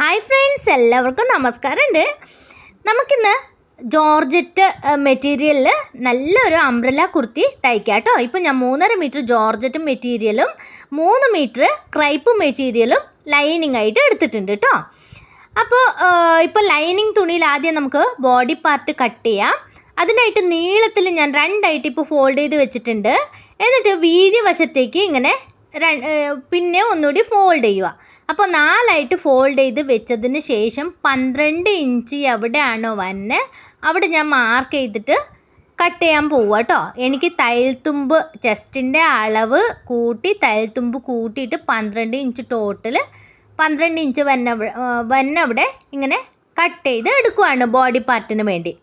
Hi friends, എല്ലാവർക്കും നമസ്കാരമുണ്ട്. നമുക്കിന്ന് ജോർജറ്റ് മെറ്റീരിയലിൽ നല്ലൊരു അംബ്രല്ല കുർത്തി തയ്ക്കാം കേട്ടോ. ഇപ്പോൾ ഞാൻ 3.5 മീറ്റർ ജോർജറ്റ് മെറ്റീരിയലും 3 മീറ്റർ ക്രൈപ്പ് മെറ്റീരിയലും ലൈനിങ് ആയിട്ട് എടുത്തിട്ടുണ്ട് കേട്ടോ. അപ്പോൾ ഇപ്പോൾ ലൈനിങ് തുണിയിൽ ആദ്യം നമുക്ക് ബോഡി പാർട്ട് കട്ട് ചെയ്യാം. അതിനായിട്ട് നീളത്തിൽ ഞാൻ 2 ആയിട്ട് ഇപ്പോൾ ഫോൾഡ് ചെയ്ത് വെച്ചിട്ടുണ്ട്. എന്നിട്ട് വീതി വശത്തേക്ക് ഇങ്ങനെ പിന്നെ ഒന്നുകൂടി ഫോൾഡ് ചെയ്യുക. അപ്പോൾ 4 ആയിട്ട് ഫോൾഡ് ചെയ്ത് വെച്ചതിന് ശേഷം 12 ഇഞ്ച് എവിടെയാണോ വന്നെ അവിടെ ഞാൻ മാർക്ക് ചെയ്തിട്ട് കട്ട് ചെയ്യാൻ പോവുക കേട്ടോ. എനിക്ക് തയ്യൽത്തുമ്പ് ചെസ്റ്റിൻ്റെ അളവ് കൂട്ടി തയ്യൽത്തുമ്പ് കൂട്ടിയിട്ട് 12 ഇഞ്ച് ടോട്ടൽ 12 ഇഞ്ച് വന്നവിടെ ഇങ്ങനെ കട്ട് ചെയ്ത് എടുക്കുവാണ് ബോഡി പാർട്ടിന് വേണ്ടി.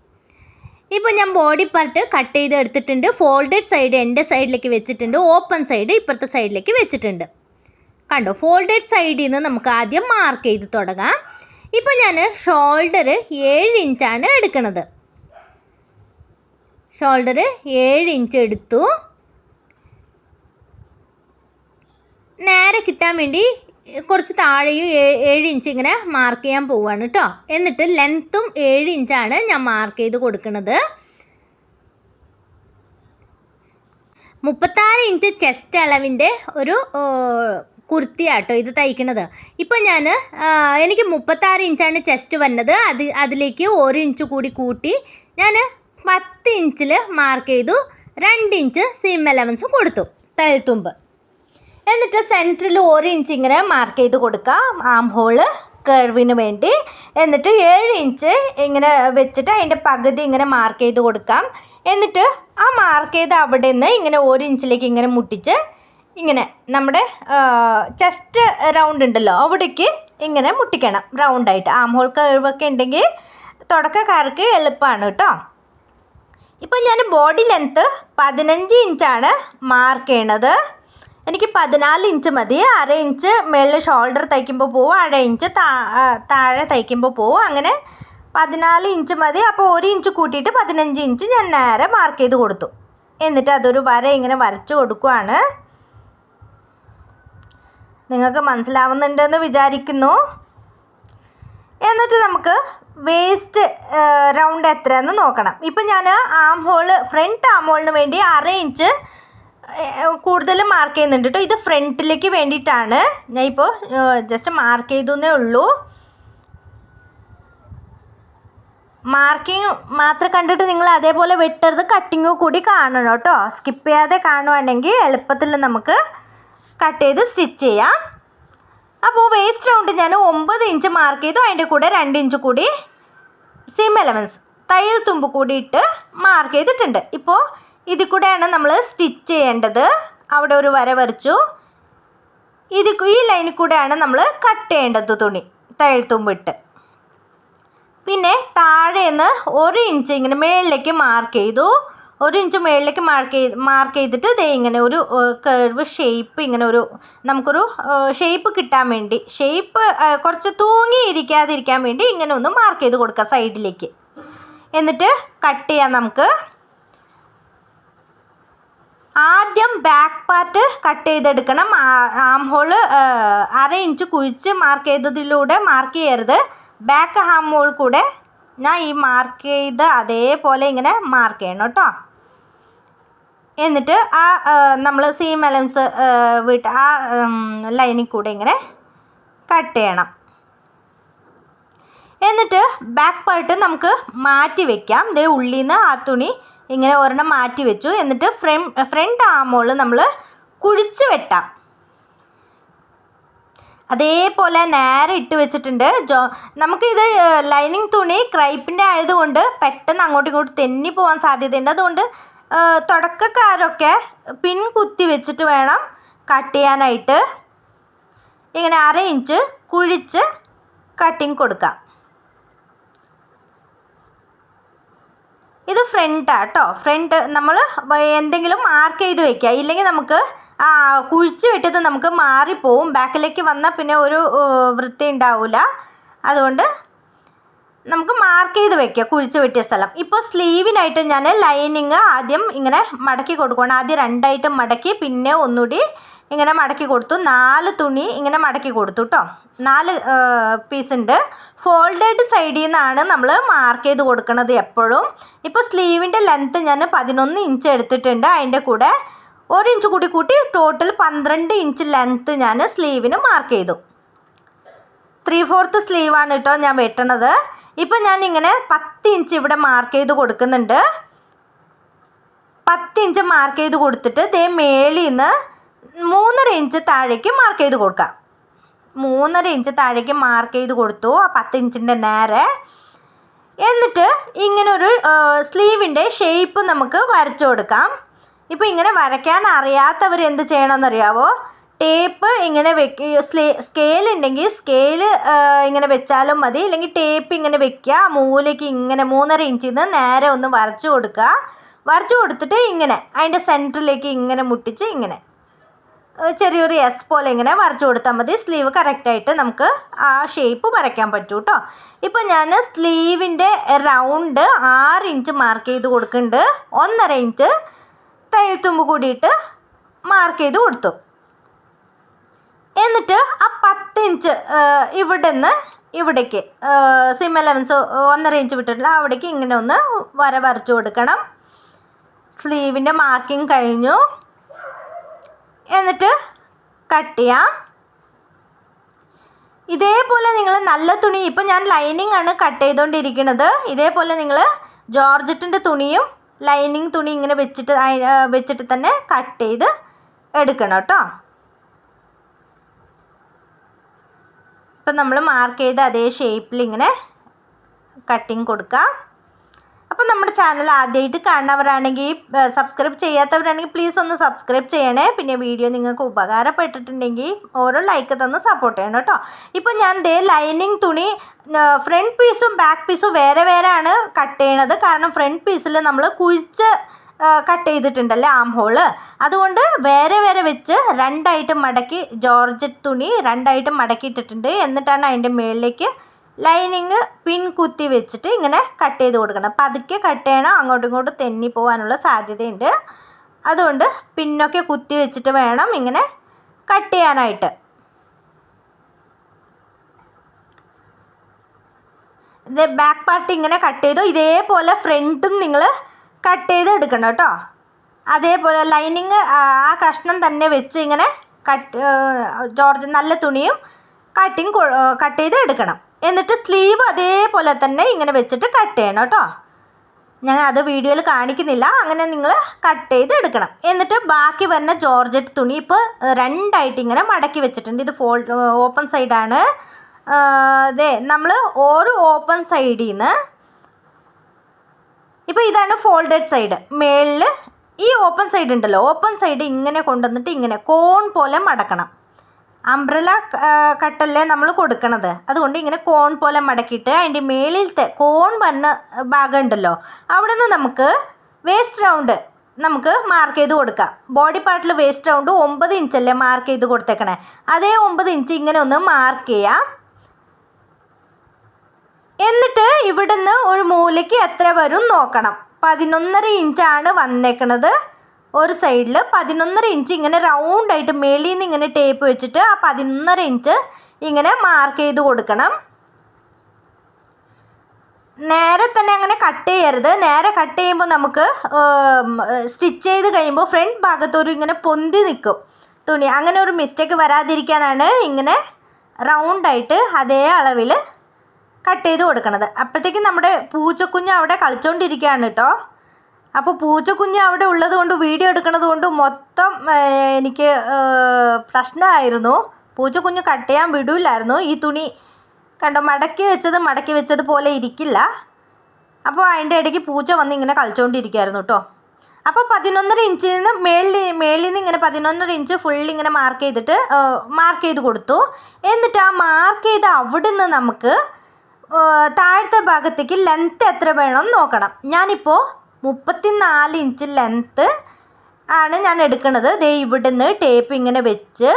ഇപ്പോൾ ഞാൻ ബോഡി പാർട്ട് കട്ട് ചെയ്ത് എടുത്തിട്ടുണ്ട്. ഫോൾഡഡ് സൈഡ് എൻ്റെ സൈഡിലേക്ക് വെച്ചിട്ടുണ്ട്, ഓപ്പൺ സൈഡ് ഇപ്പുറത്തെ സൈഡിലേക്ക് വെച്ചിട്ടുണ്ട്. കണ്ടോ, ഫോൾഡഡ് സൈഡിൽ നിന്ന് നമുക്ക് ആദ്യം മാർക്ക് ചെയ്ത് തുടങ്ങാം. ഇപ്പോൾ ഞാൻ ഷോൾഡർ 7 ഇഞ്ചാണ് എടുക്കുന്നത്. ഷോൾഡർ 7 ഇഞ്ച് എടുത്തു. നേരെ കിട്ടാൻ വേണ്ടി കുറച്ച് താഴെയും 7 ഇഞ്ച് ഇങ്ങനെ മാർക്ക് ചെയ്യാൻ പോവുകയാണ് കേട്ടോ. എന്നിട്ട് ലെങ്ത്തും 7 ഇഞ്ചാണ് ഞാൻ മാർക്ക് ചെയ്ത് കൊടുക്കുന്നത്. 36 ഇഞ്ച് ചെസ്റ്റ് അളവിൻ്റെ ഒരു കുർത്തിയാട്ടോ ഇത് തയ്ക്കുന്നത്. ഇപ്പോൾ എനിക്ക് 36 ഇഞ്ചാണ് ചെസ്റ്റ് വന്നത്. അതിലേക്ക് 1 ഇഞ്ച് കൂടി കൂട്ടി ഞാൻ 10 ഇഞ്ചിൽ മാർക്ക് ചെയ്തു. 2 ഇഞ്ച് സീം അലവൻസും കൊടുത്തു തയ്യൽത്തുമ്പ്. എന്നിട്ട് സെൻറ്ററിൽ 1 ഇഞ്ച് ഇങ്ങനെ മാർക്ക് ചെയ്ത് കൊടുക്കാം ആം ഹോള് കർവിന് വേണ്ടി. എന്നിട്ട് 7 ഇഞ്ച് ഇങ്ങനെ വെച്ചിട്ട് അതിൻ്റെ പകുതി ഇങ്ങനെ മാർക്ക് ചെയ്ത് കൊടുക്കാം. എന്നിട്ട് ആ മാർക്ക് ചെയ്ത് അവിടെ നിന്ന് ഇങ്ങനെ 1 ഇഞ്ചിലേക്ക് ഇങ്ങനെ മുട്ടിച്ച് ഇങ്ങനെ നമ്മുടെ ചെസ്റ്റ് റൗണ്ട് ഉണ്ടല്ലോ അവിടേക്ക് ഇങ്ങനെ മുട്ടിക്കണം റൗണ്ടായിട്ട്. ആം ഹോൾ കർവൊക്കെ ഉണ്ടെങ്കിൽ തുടക്കക്കാർക്ക് എളുപ്പമാണ് കേട്ടോ. ഇപ്പോൾ ഞാൻ ബോഡി ലെങ്ത്ത് 15 ഇഞ്ചാണ് മാർക്ക് ചെയ്യണത്. എനിക്ക് 14 ഇഞ്ച് മതി. 1/2 ഇഞ്ച് മേളിൽ ഷോൾഡർ തയ്ക്കുമ്പോൾ പോവും, 1/2 ഇഞ്ച് താഴെ തയ്ക്കുമ്പോൾ പോവും. അങ്ങനെ 14 ഇഞ്ച് മതി. അപ്പോൾ 1 ഇഞ്ച് കൂട്ടിയിട്ട് 15 ഇഞ്ച് ഞാൻ നേരെ മാർക്ക് ചെയ്ത് കൊടുത്തു. എന്നിട്ട് അതൊരു വര ഇങ്ങനെ വരച്ച് കൊടുക്കുകയാണ്. നിങ്ങൾക്ക് മനസ്സിലാവുന്നുണ്ടെന്ന് വിചാരിക്കുന്നു. എന്നിട്ട് നമുക്ക് വേസ്റ്റ് റൗണ്ട് എത്രയെന്ന് നോക്കണം. ഇപ്പം ഞാൻ ആം ഹോള് ഫ്രണ്ട് ആം ഹോളിന് വേണ്ടി 1/2 ഇഞ്ച് കൂടുതൽ മാർക്ക് ചെയ്യുന്നുണ്ട് കേട്ടോ. ഇത് ഫ്രണ്ടിലേക്ക് വേണ്ടിയിട്ടാണ്. ഞാൻ ഇപ്പോൾ ജസ്റ്റ് മാർക്ക് ചെയ്തേ ഉള്ളൂ. മാർക്കിങ് മാത്രം കണ്ടിട്ട് നിങ്ങൾ അതേപോലെ വെട്ടരുത്, കട്ടിങ്ങ് കൂടി കാണണം കേട്ടോ. സ്കിപ്പ് ചെയ്യാതെ കാണുവാണെങ്കിൽ എളുപ്പത്തിൽ നമുക്ക് കട്ട് ചെയ്ത് സ്റ്റിച്ച് ചെയ്യാം. അപ്പോൾ വേസ്റ്റ് റൗണ്ട് ഞാൻ 9 ഇഞ്ച് മാർക്ക് ചെയ്തു. അതിൻ്റെ കൂടെ 2 ഇഞ്ച് കൂടി സീം അലവൻസ് തയ്യൽ തുമ്പ് കൂടി ഇട്ട് മാർക്ക് ചെയ്തിട്ടുണ്ട്. ഇപ്പോൾ ഇതിൽ കൂടെയാണ് നമ്മൾ സ്റ്റിച്ച് ചെയ്യേണ്ടത്. അവിടെ ഒരു വര വരച്ചു. ഈ ലൈനിൽ കൂടെയാണ് നമ്മൾ കട്ട് ചെയ്യേണ്ടത് തുണി തയ്യൽ തുമ്പിട്ട്. പിന്നെ താഴേന്ന് 1 ഇഞ്ച് ഇങ്ങനെ മേളിലേക്ക് മാർക്ക് ചെയ്തു. 1 ഇഞ്ച് മേളിലേക്ക് മാർക്ക് ചെയ്തിട്ട് ദേ ഇങ്ങനെ ഒരു കർവ് ഷേപ്പ്, ഇങ്ങനെ നമുക്കൊരു ഷേപ്പ് കിട്ടാൻ വേണ്ടി, ഷേപ്പ് കുറച്ച് തൂങ്ങിയിരിക്കാതിരിക്കാൻ വേണ്ടി ഇങ്ങനെ ഒന്ന് മാർക്ക് ചെയ്ത് കൊടുക്കുക സൈഡിലേക്ക്. എന്നിട്ട് കട്ട് ചെയ്യാം നമുക്ക്. ആദ്യം ബാക്ക് പാർട്ട് കട്ട് ചെയ്തെടുക്കണം. ആം ഹോള് 1/2 ഇഞ്ച് കുഴിച്ച് മാർക്ക് ചെയ്തതിലൂടെ മാർക്ക് ചെയ്യരുത്. ബാക്ക് ആം ഹോൾ കൂടെ ഞാൻ ഈ മാർക്ക് ചെയ്ത് അതേപോലെ ഇങ്ങനെ മാർക്ക് ചെയ്യണം കേട്ടോ. എന്നിട്ട് നമ്മൾ സീം അലവൻസ് വിട്ട് ലൈനിൽ കൂടെ ഇങ്ങനെ കട്ട് ചെയ്യണം. എന്നിട്ട് ബാക്ക് പാർട്ട് നമുക്ക് മാറ്റി വയ്ക്കാം. ദേ ഉള്ളിൽ നിന്ന് ആ തുണി ഇങ്ങനെ ഒരെണ്ണം മാറ്റി വെച്ചു. എന്നിട്ട് ഫ്രണ്ട് ആമോള് നമ്മൾ കുഴിച്ച് വെട്ടാം. അതേപോലെ നേരെ ഇട്ട് വെച്ചിട്ടുണ്ട്. നമുക്കിത് ലൈനിങ് തുണി ക്രൈപ്പിൻ്റെ ആയതുകൊണ്ട് പെട്ടെന്ന് അങ്ങോട്ടും ഇങ്ങോട്ടും തെന്നി പോകാൻ സാധ്യതയുണ്ട്. അതുകൊണ്ട് തുടക്കക്കാരൊക്കെ പിൻ കുത്തി വെച്ചിട്ട് വേണം കട്ട് ചെയ്യാനായിട്ട്. ഇങ്ങനെ 1/2 ഇഞ്ച് കുഴിച്ച് കട്ടിങ് കൊടുക്കാം. ഇത് ഫ്രണ്ടാണ് കേട്ടോ. ഫ്രണ്ട് നമ്മൾ എന്തെങ്കിലും മാർക്ക് ചെയ്ത് വയ്ക്കുക. ഇല്ലെങ്കിൽ നമുക്ക് കുഴിച്ച് വെട്ടിയത് നമുക്ക് മാറിപ്പോവും. ബാക്കിലേക്ക് വന്നാൽ പിന്നെ ഒരു വൃത്തി ഉണ്ടാവില്ല. അതുകൊണ്ട് നമുക്ക് മാർക്ക് ചെയ്ത് വയ്ക്കുക കുഴിച്ച് വെട്ടിയ സ്ഥലം. ഇപ്പോൾ സ്ലീവിനായിട്ട് ഞാൻ ലൈനിങ് ആദ്യം ഇങ്ങനെ മടക്കി കൊടുക്കുകയാണ്. ആദ്യം 2 ആയിട്ട് മടക്കി പിന്നെ ഒന്നുകൂടി ഇങ്ങനെ മടക്കി കൊടുത്തു. 4 തുണി ഇങ്ങനെ മടക്കി കൊടുത്തു കേട്ടോ. 4 പീസുണ്ട്. ഫോൾഡഡ് സൈഡിൽ നിന്നാണ് നമ്മൾ മാർക്ക് ചെയ്ത് കൊടുക്കുന്നത് എപ്പോഴും. ഇപ്പോൾ സ്ലീവിൻ്റെ ലെങ്ത്ത് ഞാൻ 11 ഇഞ്ച് എടുത്തിട്ടുണ്ട്. അതിൻ്റെ കൂടെ 1 ഇഞ്ച് കൂടി കൂട്ടി ടോട്ടൽ 12 ഇഞ്ച് ലെങ്ത്ത് ഞാൻ സ്ലീവിന് മാർക്ക് ചെയ്തു. 3/4 സ്ലീവാണ് കേട്ടോ ഞാൻ വെട്ടണത്. ഇപ്പം ഞാനിങ്ങനെ 10 ഇഞ്ച് ഇവിടെ മാർക്ക് ചെയ്ത് കൊടുക്കുന്നുണ്ട്. 10 ഇഞ്ച് മാർക്ക് ചെയ്ത് കൊടുത്തിട്ട് ദേ മേളിൽ നിന്ന് 3.5 ഇഞ്ച് താഴേക്ക് മാർക്ക് ചെയ്ത് കൊടുക്കാം. 3.5 ഇഞ്ച് താഴേക്ക് മാർക്ക് ചെയ്ത് കൊടുത്തു ആ 10 ഇഞ്ചിൻ്റെ നേരെ. എന്നിട്ട് ഇങ്ങനൊരു സ്ലീവിൻ്റെ ഷേപ്പ് നമുക്ക് വരച്ചു കൊടുക്കാം. ഇപ്പോൾ ഇങ്ങനെ വരയ്ക്കാൻ അറിയാത്തവർ എന്ത് ചെയ്യണമെന്നറിയാവോ? ടേപ്പ് ഇങ്ങനെ സ്കെയിൽ ഉണ്ടെങ്കിൽ സ്കെയിൽ ഇങ്ങനെ വെച്ചാലും മതി. അല്ലെങ്കിൽ ടേപ്പ് ഇങ്ങനെ വെക്കുക, മൂലയ്ക്ക് ഇങ്ങനെ 3.5 ഇഞ്ചിൽ നിന്ന് നേരെ ഒന്ന് വരച്ചു കൊടുക്കുക. വരച്ചു കൊടുത്തിട്ട് ഇങ്ങനെ അതിൻ്റെ സെൻറ്ററിലേക്ക് ഇങ്ങനെ മുട്ടിച്ച് ഇങ്ങനെ ചെറിയൊരു എസ് പോലെ ഇങ്ങനെ വരച്ചു കൊടുത്താൽ മതി. സ്ലീവ് കറക്റ്റായിട്ട് നമുക്ക് ആ ഷേപ്പ് വരയ്ക്കാൻ പറ്റും കേട്ടോ. ഇപ്പോൾ ഞാൻ സ്ലീവിൻ്റെ റൗണ്ട് 6 ഇഞ്ച് മാർക്ക് ചെയ്ത് കൊടുക്കുന്നുണ്ട്. 1.5 ഇഞ്ച് തയ്യൽത്തുമ്പ് കൂടിയിട്ട് മാർക്ക് ചെയ്ത് കൊടുത്തു. എന്നിട്ട് ആ 10 ഇഞ്ച് ഇവിടെ നിന്ന് ഇവിടേക്ക് സിം അലവൻസ് 1.5 ഇഞ്ച് വിട്ടിട്ടില്ല, അവിടേക്ക് ഇങ്ങനെ ഒന്ന് വരച്ചു കൊടുക്കണം. സ്ലീവിൻ്റെ മാർക്കിങ് കഴിഞ്ഞു. എന്നിട്ട് കട്ട് ചെയ്യാം. ഇതേപോലെ നിങ്ങൾ നല്ല തുണി, ഇപ്പം ഞാൻ ലൈനിങ് ആണ് കട്ട് ചെയ്തുകൊണ്ടിരിക്കുന്നത്. ഇതേപോലെ നിങ്ങൾ ജോർജറ്റിൻ്റെ തുണിയും ലൈനിങ് തുണി ഇങ്ങനെ വെച്ചിട്ട് തന്നെ കട്ട് ചെയ്ത് എടുക്കണം കേട്ടോ. ഇപ്പം നമ്മൾ മാർക്ക് ചെയ്ത അതേ ഷേപ്പിൽ ഇങ്ങനെ കട്ടിങ് കൊടുക്കാം. അപ്പോൾ നമ്മുടെ ചാനൽ ആദ്യമായിട്ട് കാണുന്നവരാണെങ്കിൽ, സബ്സ്ക്രൈബ് ചെയ്യാത്തവരാണെങ്കിൽ പ്ലീസ് ഒന്ന് സബ്സ്ക്രൈബ് ചെയ്യണേ. പിന്നെ വീഡിയോ നിങ്ങൾക്ക് ഉപകാരപ്പെട്ടിട്ടുണ്ടെങ്കിൽ ഓരോ ലൈക്ക് തന്ന് സപ്പോർട്ട് ചെയ്യണം കേട്ടോ. ഇപ്പോൾ ഞാൻ ലൈനിങ് തുണി ഫ്രണ്ട് പീസും ബാക്ക് പീസും വേറെ വേറെ ആണ് കട്ട് ചെയ്യണത്. കാരണം ഫ്രണ്ട് പീസിൽ നമ്മൾ കുഴിച്ച് കട്ട് ചെയ്തിട്ടുണ്ടല്ലേ ആം ഹോള്, അതുകൊണ്ട് വേറെ വേറെ വെച്ച് 2 ആയിട്ട് മടക്കി ജോർജറ്റ് തുണി 2 ആയിട്ട് മടക്കിയിട്ടിട്ടുണ്ട്. എന്നിട്ടാണ് അതിൻ്റെ മുകളിലേക്ക് ലൈനിങ് പിൻ കുത്തി വെച്ചിട്ട് ഇങ്ങനെ കട്ട് ചെയ്ത് കൊടുക്കണം. പതുക്കെ കട്ട് ചെയ്യണം, അങ്ങോട്ടും ഇങ്ങോട്ടും തെന്നി പോകാനുള്ള സാധ്യതയുണ്ട്. അതുകൊണ്ട് പിന്നൊക്കെ കുത്തി വെച്ചിട്ട് വേണം ഇങ്ങനെ കട്ട് ചെയ്യാനായിട്ട്. ഇത് ബാക്ക് പാർട്ട് ഇങ്ങനെ കട്ട് ചെയ്തു. ഇതേപോലെ ഫ്രണ്ടും നിങ്ങൾ കട്ട് ചെയ്ത് എടുക്കണം കേട്ടോ. അതേപോലെ ലൈനിങ് ആ കഷ്ണം തന്നെ വെച്ച് ഇങ്ങനെ ജോർജ് നല്ല തുണിയും കട്ട് ചെയ്ത് എടുക്കണം. എന്നിട്ട് സ്ലീവ് അതേപോലെ തന്നെ ഇങ്ങനെ വെച്ചിട്ട് കട്ട് ചെയ്യണം കേട്ടോ. ഞാൻ അത് വീഡിയോയിൽ കാണിക്കുന്നില്ല. അങ്ങനെ നിങ്ങൾ കട്ട് ചെയ്ത് എടുക്കണം. എന്നിട്ട് ബാക്കി വരുന്ന ജോർജറ്റ് തുണി ഇപ്പോൾ 2 ആയിട്ട് ഇങ്ങനെ മടക്കി വെച്ചിട്ടുണ്ട്. ഇത് ഓപ്പൺ സൈഡാണ്. നമ്മൾ ഓരോ ഓപ്പൺ സൈഡിൽ നിന്ന് ഇപ്പോൾ ഇതാണ് ഫോൾഡഡ് സൈഡ്. മേളിൽ ഈ ഓപ്പൺ സൈഡ് ഉണ്ടല്ലോ, ഓപ്പൺ സൈഡ് ഇങ്ങനെ കൊണ്ടുവന്നിട്ട് ഇങ്ങനെ കോൺ പോലെ മടക്കണം. അംബ്രല കട്ടല്ലേ നമ്മൾ കൊടുക്കണത്, അതുകൊണ്ട് ഇങ്ങനെ കോൺ പോലെ മടക്കിയിട്ട് അതിൻ്റെ മേളിലത്തെ കോൺ വന്ന ഭാഗം ഉണ്ടല്ലോ അവിടെ നിന്ന് നമുക്ക് വേസ്റ്റ് റൗണ്ട് നമുക്ക് മാർക്ക് ചെയ്ത് കൊടുക്കാം. ബോഡി പാർട്ടിൽ വേസ്റ്റ് റൗണ്ട് 9 ഇഞ്ചല്ലേ മാർക്ക് ചെയ്ത് കൊടുത്തേക്കണേ, അതേ 9 ഇഞ്ച് ഇങ്ങനെ ഒന്ന് മാർക്ക് ചെയ്യാം. എന്നിട്ട് ഇവിടുന്ന് ഒരു മൂലയ്ക്ക് എത്ര വരും നോക്കണം. 11.5 ഇഞ്ചാണ് വന്നേക്കണത്. ഒരു സൈഡിൽ 11.5 ഇഞ്ച് ഇങ്ങനെ റൗണ്ടായിട്ട് മേളിൽ നിന്ന് ഇങ്ങനെ ടേപ്പ് വെച്ചിട്ട് ആ 11.5 ഇഞ്ച് ഇങ്ങനെ മാർക്ക് ചെയ്ത് കൊടുക്കണം. നേരെ തന്നെ അങ്ങനെ കട്ട് ചെയ്യരുത്. നേരെ കട്ട് ചെയ്യുമ്പോൾ നമുക്ക് സ്റ്റിച്ച് ചെയ്ത് കഴിയുമ്പോൾ ഫ്രണ്ട് ഭാഗത്തൊരു ഇങ്ങനെ പൊന്തി നിൽക്കും തുണി. അങ്ങനെ ഒരു മിസ്റ്റേക്ക് വരാതിരിക്കാനാണ് ഇങ്ങനെ റൗണ്ടായിട്ട് അതേ അളവിൽ കട്ട് ചെയ്ത് കൊടുക്കണത്. അപ്പോഴത്തേക്കും നമ്മുടെ പൂച്ചക്കുഞ്ഞ് അവിടെ കളിച്ചുകൊണ്ടിരിക്കുകയാണ് കേട്ടോ. അപ്പോൾ പൂച്ചക്കുഞ്ഞ് അവിടെ ഉള്ളത് കൊണ്ട് വീഡിയോ എടുക്കുന്നത് കൊണ്ട് മൊത്തം എനിക്ക് പ്രശ്നമായിരുന്നു. പൂച്ചക്കുഞ്ഞ് കട്ട് ചെയ്യാൻ വിടില്ലായിരുന്നു. ഈ തുണി കണ്ടോ, മടക്കി വെച്ചതുപോലെ ഇരിക്കില്ല. അപ്പോൾ അതിൻ്റെ ഇടയ്ക്ക് പൂച്ച വന്ന് ഇങ്ങനെ കളിച്ചുകൊണ്ടിരിക്കുകയായിരുന്നു കേട്ടോ. അപ്പോൾ 11.5 ഇഞ്ചിൽ നിന്ന് മേളിൽ നിന്ന് ഇങ്ങനെ 11.5 ഇഞ്ച് ഫുൾ ഇങ്ങനെ മാർക്ക് ചെയ്ത് കൊടുത്തു. എന്നിട്ട് ആ മാർക്ക് ചെയ്ത് അവിടെ നിന്ന് നമുക്ക് താഴത്തെ ഭാഗത്തേക്ക് ലെങ്ത്ത് എത്ര വേണം നോക്കണം. ഞാനിപ്പോൾ 34 ഇഞ്ച് ലെങ്ത്ത് ആണ് ഞാൻ എടുക്കുന്നത്. ദേ ഇവിടുന്ന് ടേപ്പ് ഇങ്ങനെ വെച്ച്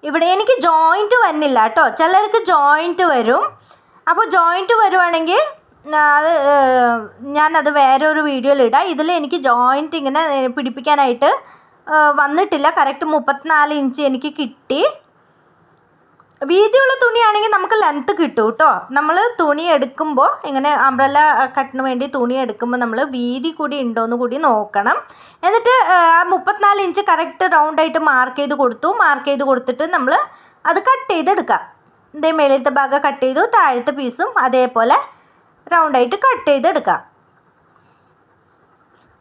ഇവിടെ എനിക്ക് ജോയിൻറ്റ് വരുന്നില്ല കേട്ടോ. ചിലർക്ക് ജോയിൻറ്റ് വരും. അപ്പോൾ ജോയിൻറ്റ് വരുവാണെങ്കിൽ ഞാനത് വേറെ ഒരു വീഡിയോയിൽ ഇടാം. ഇതിൽ എനിക്ക് ജോയിൻറ്റ് ഇങ്ങനെ പിടിപ്പിക്കാനായിട്ട് വന്നിട്ടില്ല. കറക്റ്റ് 34 ഇഞ്ച് എനിക്ക് കിട്ടി. വീതിയുള്ള തുണിയാണെങ്കിൽ നമുക്ക് ലെങ്ത്ത് കിട്ടും കേട്ടോ. നമ്മൾ തുണി എടുക്കുമ്പോൾ ഇങ്ങനെ അംബ്രല്ല കട്ടിന് വേണ്ടി തുണി എടുക്കുമ്പോൾ നമ്മൾ വീതി കൂടി ഉണ്ടോയെന്ന് കൂടി നോക്കണം. എന്നിട്ട് 34 ഇഞ്ച് കറക്റ്റ് റൗണ്ടായിട്ട് മാർക്ക് ചെയ്ത് കൊടുത്തിട്ട് നമ്മൾ അത് കട്ട് ചെയ്തെടുക്കാം. ഇതേ മേലത്തെ ഭാഗം കട്ട് ചെയ്തു, താഴത്തെ പീസും അതേപോലെ റൗണ്ടായിട്ട് കട്ട് ചെയ്തെടുക്കാം.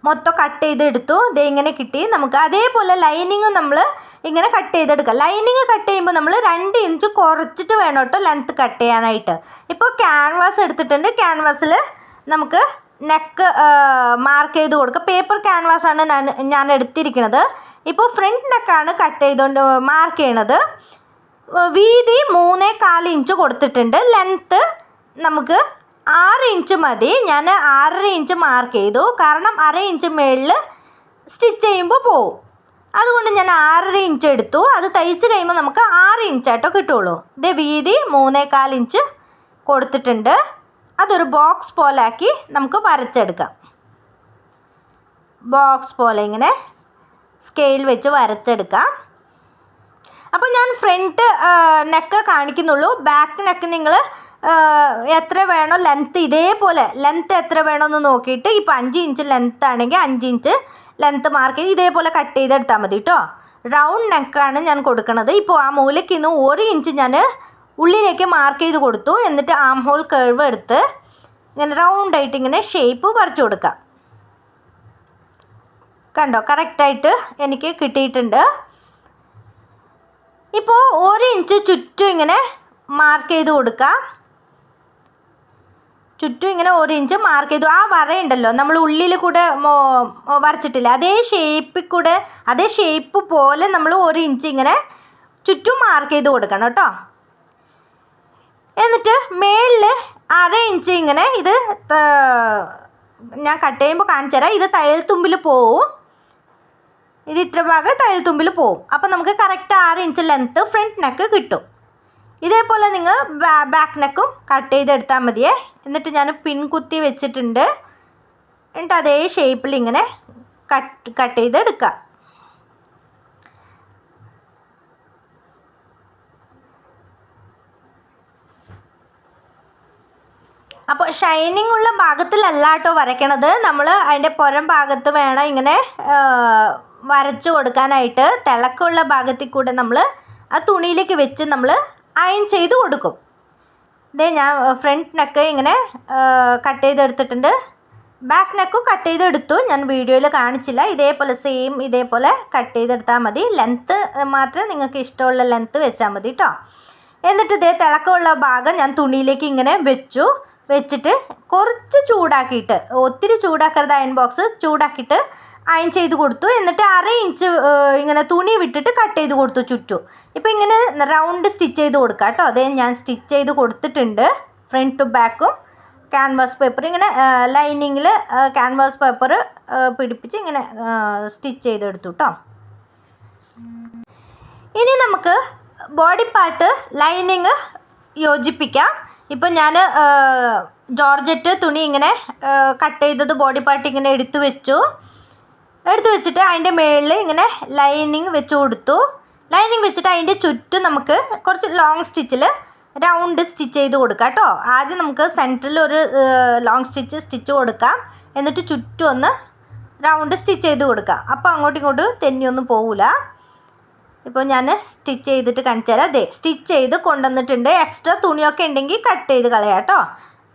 മൊത്തം കട്ട് ചെയ്തെടുത്തു. ഇതേ ഇങ്ങനെ കിട്ടി നമുക്ക്. അതേപോലെ ലൈനിങ്ങും നമ്മൾ ഇങ്ങനെ കട്ട് ചെയ്തെടുക്കാം. ലൈനിങ് കട്ട് ചെയ്യുമ്പോൾ നമ്മൾ 2 ഇഞ്ച് കുറച്ചിട്ട് വേണം കേട്ടോ ലെങ്ത്ത് കട്ട് ചെയ്യാനായിട്ട്. ഇപ്പോൾ ക്യാൻവാസ് എടുത്തിട്ടുണ്ട്. ക്യാൻവാസിൽ നമുക്ക് നെക്ക് മാർക്ക് ചെയ്ത് കൊടുക്കുക. പേപ്പർ ക്യാൻവാസാണ് ഞാൻ എടുത്തിരിക്കുന്നത്. ഇപ്പോൾ ഫ്രണ്ട് നെക്കാണ് കട്ട് ചെയ്തുകൊണ്ട് മാർക്ക് ചെയ്യണത്. വീതി 3.25 ഇഞ്ച് കൊടുത്തിട്ടുണ്ട്. ലെങ്ത്ത് നമുക്ക് 6 ഇഞ്ച് മതി. ഞാൻ 6.5 ഇഞ്ച് മാർക്ക് ചെയ്തു. കാരണം 1/2 ഇഞ്ച് മുകളിൽ സ്റ്റിച്ച് ചെയ്യുമ്പോൾ പോവും. അതുകൊണ്ട് ഞാൻ 6.5 ഇഞ്ച് എടുത്തു. അത് തയ്ച്ച് കഴിയുമ്പോൾ നമുക്ക് 6 ഇഞ്ചായിട്ടോ കിട്ടുള്ളൂ. ഇത് വീതി 3.25 ഇഞ്ച് കൊടുത്തിട്ടുണ്ട്. അതൊരു ബോക്സ് പോലെ ആക്കി നമുക്ക് വരച്ചെടുക്കാം. ബോക്സ് പോലെ ഇങ്ങനെ സ്കെയിൽ വെച്ച് വരച്ചെടുക്കാം. അപ്പോൾ ഞാൻ ഫ്രണ്ട് നെക്ക് കാണിക്കുന്നുള്ളൂ. ബാക്ക് നെക്ക് നിങ്ങൾ എത്ര വേണോ ലെങ്ത്ത്, ഇതേപോലെ ലെങ്ത്ത് എത്ര വേണമെന്ന് നോക്കിയിട്ട് ഇപ്പോൾ 5 ഇഞ്ച് ലെങ്ത്ത് ആണെങ്കിൽ 5 ഇഞ്ച് ലെങ്ത്ത് മാർക്ക് ചെയ്ത് ഇതേപോലെ കട്ട് ചെയ്തെടുത്താൽ മതി കേട്ടോ. റൗണ്ട് നെക്കാണ് ഞാൻ കൊടുക്കുന്നത്. ഇപ്പോൾ ആ മൂലയ്ക്ക് നിന്ന് 1 ഇഞ്ച് ഞാൻ ഉള്ളിലേക്ക് മാർക്ക് ചെയ്ത് കൊടുത്തു. എന്നിട്ട് ആം ഹോൾ കർവ് എടുത്ത് ഇങ്ങനെ റൗണ്ടായിട്ട് ഇങ്ങനെ ഷേപ്പ് വരച്ചു കൊടുക്കാം. കണ്ടോ, കറക്റ്റായിട്ട് എനിക്ക് കിട്ടിയിട്ടുണ്ട്. ഇപ്പോൾ 1 ഇഞ്ച് ചുറ്റും ഇങ്ങനെ മാർക്ക് ചെയ്ത് കൊടുക്കാം. ചുറ്റും ഇങ്ങനെ 1 ഇഞ്ച് മാർക്ക് ചെയ്തു. ആ വരയുണ്ടല്ലോ നമ്മൾ ഉള്ളിൽ കൂടെ വരച്ചിട്ടില്ല, അതേ ഷേപ്പിൽ കൂടെ അതേ ഷേപ്പ് പോലെ നമ്മൾ 1 ഇഞ്ച് ഇങ്ങനെ ചുറ്റും മാർക്ക് ചെയ്ത് കൊടുക്കണം കേട്ടോ. എന്നിട്ട് മേളിൽ 1/2 ഇഞ്ച് ഇങ്ങനെ ഇത് ഞാൻ കട്ട് ചെയ്യുമ്പോൾ കാണിച്ചു തരാം. ഇത് തയ്യൽ തുമ്പിൽ പോവും. ഇത് ഇത്ര ഭാഗം തയ്യൽ തുമ്പിൽ പോവും. അപ്പോൾ നമുക്ക് correct 6 inch length front neck കിട്ടും. ഇതേപോലെ നിങ്ങൾ ബാക്ക് നെക്കും കട്ട് ചെയ്തെടുത്താൽ മതിയേ. എന്നിട്ട് ഞാൻ പിൻ കുത്തി വെച്ചിട്ടുണ്ട്. എന്നിട്ട് അതേ ഷേപ്പിൽ ഇങ്ങനെ കട്ട് ചെയ്തെടുക്കാം. അപ്പോൾ ഷൈനിങ് ഉള്ള ഭാഗത്തിലല്ല കേട്ടോ വരയ്ക്കണത്. നമ്മൾ അതിൻ്റെ പുറം ഭാഗത്ത് വേണം ഇങ്ങനെ വരച്ചു കൊടുക്കാനായിട്ട്. തിളക്കമുള്ള ഭാഗത്തിൽ കൂടെ നമ്മൾ ആ തുണിയിലേക്ക് വെച്ച് നമ്മൾ അയൺ ചെയ്ത് കൊടുക്കും. ഇതേ ഞാൻ ഫ്രണ്ട് നെക്ക് ഇങ്ങനെ കട്ട് ചെയ്തെടുത്തിട്ടുണ്ട്. ബാക്ക് നെക്കും കട്ട് ചെയ്തെടുത്തു. ഞാൻ വീഡിയോയിൽ കാണിച്ചില്ല. ഇതേപോലെ സെയിം ഇതേപോലെ കട്ട് ചെയ്തെടുത്താൽ മതി. ലെങ്ത്ത് മാത്രം നിങ്ങൾക്ക് ഇഷ്ടമുള്ള ലെങ്ത്ത് വെച്ചാൽ മതി കേട്ടോ. എന്നിട്ട് ഇതേ തിളക്കമുള്ള ഭാഗം ഞാൻ തുണിയിലേക്ക് ഇങ്ങനെ വെച്ചിട്ട് കുറച്ച് ചൂടാക്കിയിട്ട്, ഒത്തിരി ചൂടാക്കരുത്, അയൺ ബോക്സ് ചൂടാക്കിയിട്ട് അയൺ ചെയ്ത് കൊടുത്തു. എന്നിട്ട് 1/2 ഇഞ്ച് ഇങ്ങനെ തുണി വിട്ടിട്ട് കട്ട് ചെയ്ത് കൊടുത്തു ചുറ്റും. ഇപ്പോൾ ഇങ്ങനെ റൗണ്ട് സ്റ്റിച്ച് ചെയ്ത് കൊടുക്കാം കേട്ടോ. അതേ ഞാൻ സ്റ്റിച്ച് ചെയ്ത് കൊടുത്തിട്ടുണ്ട്. ഫ്രണ്ട് ടു ബാക്കും ക്യാൻവാസ് പേപ്പർ ഇങ്ങനെ ലൈനിങ്ങിൽ ക്യാൻവാസ് പേപ്പർ പിടിപ്പിച്ച് ഇങ്ങനെ സ്റ്റിച്ച് ചെയ്തെടുത്തു കേട്ടോ. ഇനി നമുക്ക് ബോഡി പാർട്ട് ലൈനിങ് യോജിപ്പിക്കാം. ഇപ്പോൾ ഞാൻ ജോർജറ്റ് തുണി ഇങ്ങനെ കട്ട് ചെയ്തത് ബോഡി പാർട്ട് ഇങ്ങനെ എടുത്തു വെച്ചിട്ട് അതിൻ്റെ മുകളിൽ ഇങ്ങനെ ലൈനിങ് വെച്ച് കൊടുത്തു. ലൈനിങ് വെച്ചിട്ട് അതിൻ്റെ ചുറ്റും നമുക്ക് കുറച്ച് ലോങ് സ്റ്റിച്ചിൽ റൗണ്ട് സ്റ്റിച്ച് ചെയ്ത് കൊടുക്കാം കേട്ടോ. ആദ്യം നമുക്ക് സെൻറ്ററിൽ ഒരു ലോങ് സ്റ്റിച്ച് കൊടുക്കാം. എന്നിട്ട് ചുറ്റും ഒന്ന് റൗണ്ട് സ്റ്റിച്ച് ചെയ്ത് കൊടുക്കാം. അപ്പോൾ അങ്ങോട്ടും ഇങ്ങോട്ടും തെന്നിയൊന്നും പോവില്ല. ഇപ്പോൾ ഞാൻ സ്റ്റിച്ച് ചെയ്തിട്ട് കാണിച്ചു തരാം. അതെ, സ്റ്റിച്ച് ചെയ്ത് കൊണ്ടുവന്നിട്ടുണ്ട്. എക്സ്ട്രാ തുണിയൊക്കെ ഉണ്ടെങ്കിൽ കട്ട് ചെയ്ത് കളയാം കേട്ടോ.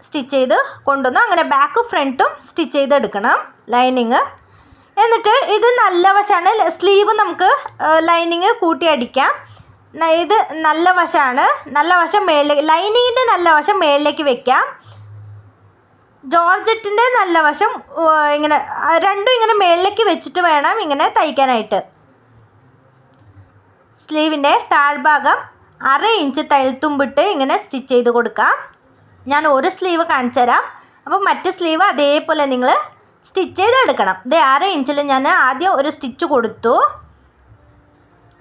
സ്റ്റിച്ച് ചെയ്ത് കൊണ്ടുവന്നു. അങ്ങനെ ബാക്കും ഫ്രണ്ടും സ്റ്റിച്ച് ചെയ്തെടുക്കണം ലൈനിങ്. എന്നിട്ട് ഇത് നല്ല വശമാണ്. സ്ലീവ് നമുക്ക് ലൈനിങ് കൂട്ടി അടിക്കാം. ഇത് നല്ല വശമാണ്. നല്ല വശം മേളിലേക്ക്, ലൈനിങ്ങിൻ്റെ നല്ല വശം മേളിലേക്ക് വെക്കാം. ജോർജറ്റിൻ്റെ നല്ല വശം ഇങ്ങനെ രണ്ടും ഇങ്ങനെ മേളിലേക്ക് വെച്ചിട്ട് വേണം ഇങ്ങനെ തയ്ക്കാനായിട്ട്. സ്ലീവിൻ്റെ താഴ്ഭാഗം 1/2 ഇഞ്ച് തയ്യൽ തുമ്പിട്ട് ഇങ്ങനെ സ്റ്റിച്ച് ചെയ്ത് കൊടുക്കാം. ഞാൻ ഒരു സ്ലീവ് കാണിച്ചു തരാം. അപ്പോൾ മറ്റേ സ്ലീവ് അതേപോലെ നിങ്ങൾ സ്റ്റിച്ച് ചെയ്തെടുക്കണം. ഇത് 1/2 ഇഞ്ചിൽ ഞാൻ ആദ്യം ഒരു സ്റ്റിച്ച് കൊടുത്തു,